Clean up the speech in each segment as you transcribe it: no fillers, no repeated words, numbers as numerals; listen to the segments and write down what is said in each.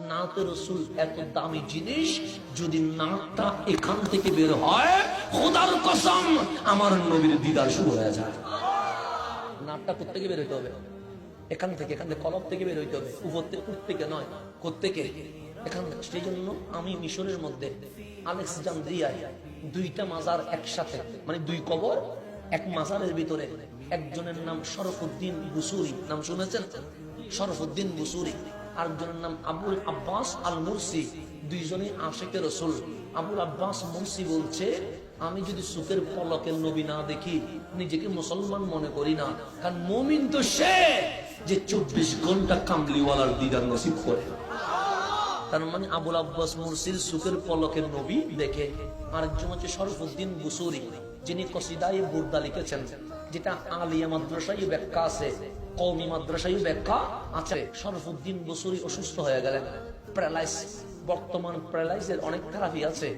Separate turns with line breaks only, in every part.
নাতে রসুল এত দামি জিনিস, যদি নাকটা এখান থেকে বের হয়, খোদার কসম আমার নবীর দিদার শুরু হয়ে যায়। নাকটা কোত্থেকে বের হইতে হবে? এখান থেকে কলব থেকে বের হইতে হবে, উপর থেকে নয়। কোত্থেকে? এখান থেকে। সেই জন্য আমি মিশরের মধ্যে আলেকজান্দ্রিয়ায় দুইটা মাজার একসাথে, মানে দুই কবর এক মাজারের ভিতরে, একজনের নাম শরফুদ্দিন বুসুরি, নাম শুনেছেন? শরফুদ্দিন বুসুরি। আরেকজনের নাম আবুল আব্বাস আল মুরসি। দুইজনই আশিকে রসুল। আবুল আব্বাস মুরসি বলছে, আমি যদি চোখের পলকের নবী না দেখি নিজেকে মুসলমান মনে করি না। কারণ মুমিন তো সে যে 24 ঘন্টা কামলিওয়ালার দিদার নসিব করে। তার মানে আবুল আব্বাস মুরসির চোখের পলকের নবী দেখে। আরেকজন হচ্ছে শরফুদ্দিন বুসুরি, যিনি কসিদায়ে বুরদা লিখেছেন, যেটা আলিয়া মাদ্রাসায় ব্যাখ্যা আছে, কওমি মাদ্রাসায় ব্যাখ্যা আছে। শরফুদ্দিন বুসুরি অসুস্থ হয়ে গেলেন, প্যারালাইস। বর্তমান প্যারালাইসের অনেক থেরাপি আছে,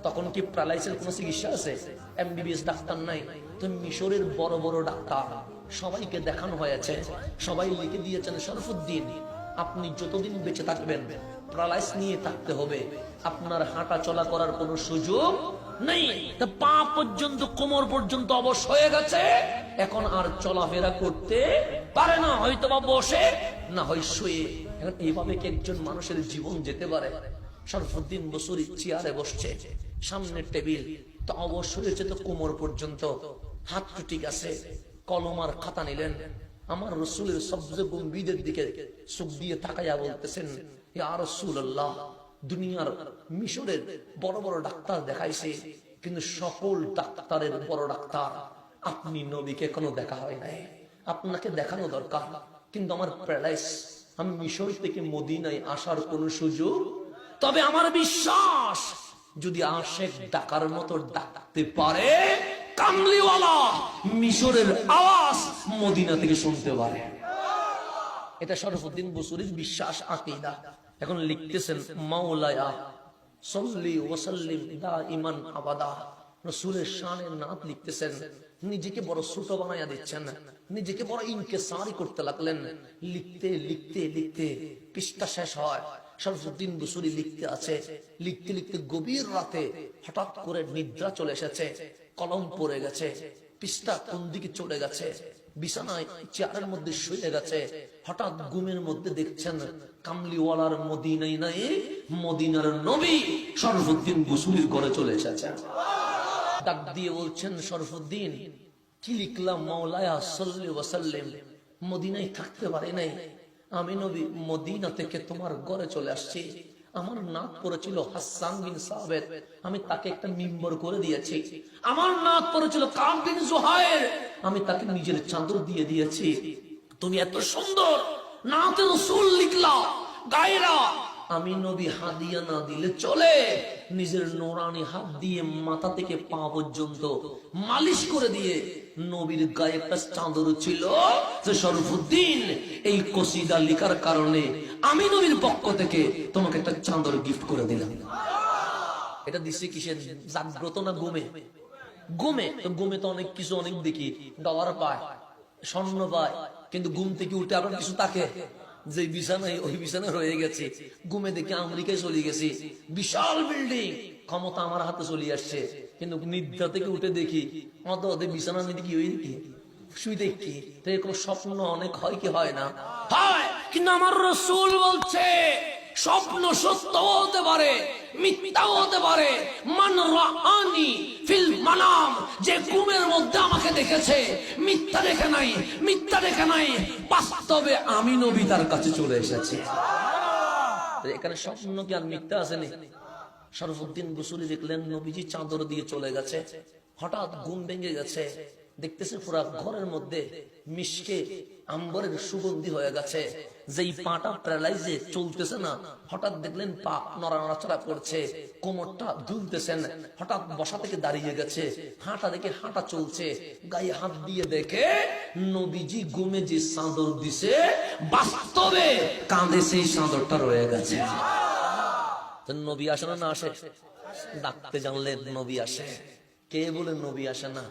তখন কি প্যারালাইসের কোনো চিকিৎসা আছে? এমবিবিএস ডাক্তার নাই। তো মিশরের বড় বড় ডাক্তার সবাইকে দেখানো হয়েছে, সবাই লিখে দিয়েছেন, শরফুদ্দিন আপনি যতদিন বেঁচে থাকবেন প্যারালাইস নিয়ে থাকতে হবে, আপনার হাঁটা চলা করার কোনো সুযোগ নেই। পা পর্যন্ত, কোমর পর্যন্ত অবশ হয়ে গেছে, এখন আর চলাফেরা করতে পারে না, হয়তো বা বসে না হয় শুয়ে। এখন এইভাবে কি একজন মানুষের জীবন যেতে পারে? শরফুদ্দিন বসুরি চেয়ারে বসছে, সামনে টেবিল, তো অবশ হয়েছে তো কোমর পর্যন্ত, হাত ঠিক আছে, কলম আর খাতা নিলেন। আমার রসুলের সবচেয়ে গম্ভীরের দিকে চোখ দিয়ে তাকাইয়া বলতেছেন, ইয়া রাসূলুল্লাহ, দুনিয়ার মিশরের বড় বড় ডাক্তার দেখাইছে, কিন্তু সকল ডাক্তারের বড় ডাক্তার আপনি নবীকে এখনো দেখা হয় নাই, আপনাকে দেখানো দরকার। কিন্তু আমার প্যারালাইস, আমি মিশর থেকে মদিনায় আসার কোন সুযোগ, তবে আমার বিশ্বাস যদি আশেক ডাকার মতো ডাকতে পারে, কামলিওয়ালা মিশরের আওয়াজ মদিনা থেকে শুনতে পারে। এটা শরফুদ্দিন বুসুরির বিশ্বাস, আকীদা। এখন লিখতেছেন, মাওলায়া সাল্লি ওয়া সাল্লিম দাইমান আবাদা। রাসূলের শানের নাত লিখতেছেন, নিজেকে বড় ছোট বানায়া দিচ্ছেন, নিজেকে বড় ইনকিসারি করতে লাগলেন। লিখতে লিখতে লিখতে পৃষ্ঠা শেষ হয়। শরফুদ্দিন বুসুরি লিখতে আছে, লিখতে লিখতে গভীর রাতে হঠাৎ করে নিদ্রা চলে এসেছে, কলম পড়ে গেছে, পৃষ্ঠা কোন দিকে চলে গেছে, বিছানায় চেয়ারের মধ্যে শুয়ে গেছে। হঠাৎ ঘুমের মধ্যে দেখছেন কামলিওয়ালার মদিনায় নাই, মদিনার নবী শরফুদ্দিন বুসুরির ঘরে চলে এসেছে। ডাক দিয়ে বলছেন, শরফুদ্দিন কি লিখলাম? মাওলায়া সাল্লি ওয়া সাল্লিম, মদিনায় থাকতে পারি নাই, আমি নবী মদিনা থেকে তোমার ঘরে চলে আসছি। আমার নাক পড়েছিল হাসান বিন সাবের, আমি তাকে একটা মিম্বর করে দিয়েছি। আমার নাক পড়েছিল কাব বিন জুহায়ের, আমি তাকে নিজের চাদর দিয়ে দিয়েছি। তুমি এত সুন্দর নাতে রাসূল লিখলা, গায়রা, আমি নবী হাদিয়া না দিলে চলে, নিজের নোরানি হাত দিয়ে মাথা থেকে পা পর্যন্ত মালিশ করে দিয়ে নবীর গায়ে একটা চাদর ছিল, যে শরফুদ্দিন এই কসিদা লেখার কারণে আমি নবীর পক্ষ থেকে তোমাকে একটা চাদর গিফট করে দিলাম। এটা দিচ্ছে কিসের? জাগ্রত না ঘুমে? ঘুমে তো, ঘুমে তো অনেক কিছু অনেক দেখি, ডলার পায়, স্বর্ণ পায়, কিন্তু ঘুম থেকে উঠে আবার কিছু তাকে, যে বিছানায় ওই বিছানায় রয়ে গেছে। ঘুমে দেখি আমেরিকায় চলে গেছি, বিশাল বিল্ডিং, ক্ষমতা আমার হাতে চলে আসছে, কিন্তু নিদ্রা থেকে উঠে দেখি ওদের বিছানা নিতে কি ওই দেখি শুই দেখি। তো এরকম স্বপ্ন অনেক হয় কি হয় না? হয়। কিন্তু আমার রাসূল বলছে, স্বপ্ন সত্য হতে পারে, মিথ্যাও হতে পারে। মান রাআনি ফিল মানাম, যে ঘুমের মধ্যে আমাকে দেখেছে, মিথ্যা দেখে নাই, মিথ্যা দেখে নাই, বাস্তবে আমি নবী তার কাছে চলে এসেছি। এখানে স্বপ্ন কি আর মিথ্যা আসেনি? শরফুদ্দিন বুসুরি দেখলেন নবীজি চাদর দিয়ে চলে গেছে, হঠাৎ ঘুম ভেঙে গেছে, দেখতেছে পুরা ঘরের মধ্যে মিশকে আম্বরের সুগন্ধি হয়ে গেছে। যেই পাটা প্যারালাইজে চলতেছে না, হঠাৎ দেখলেন পা নড়াচড়া করছে, কোমরটা দুলতেছেন, হঠাৎ বসা থেকে দাঁড়িয়ে গেছে, হাঁটা দেখে হাঁটা চলছে, গায়ে হাত দিয়ে দেখে নবীজি ঘুমে যে চাদর দিছে, বাস্তবে কাঁধে সেই চাদরটা রয়ে গেছে। নবী আসে না আসে? ডাকতে জানলে নবী আসে। কে বলে নবী আসে না?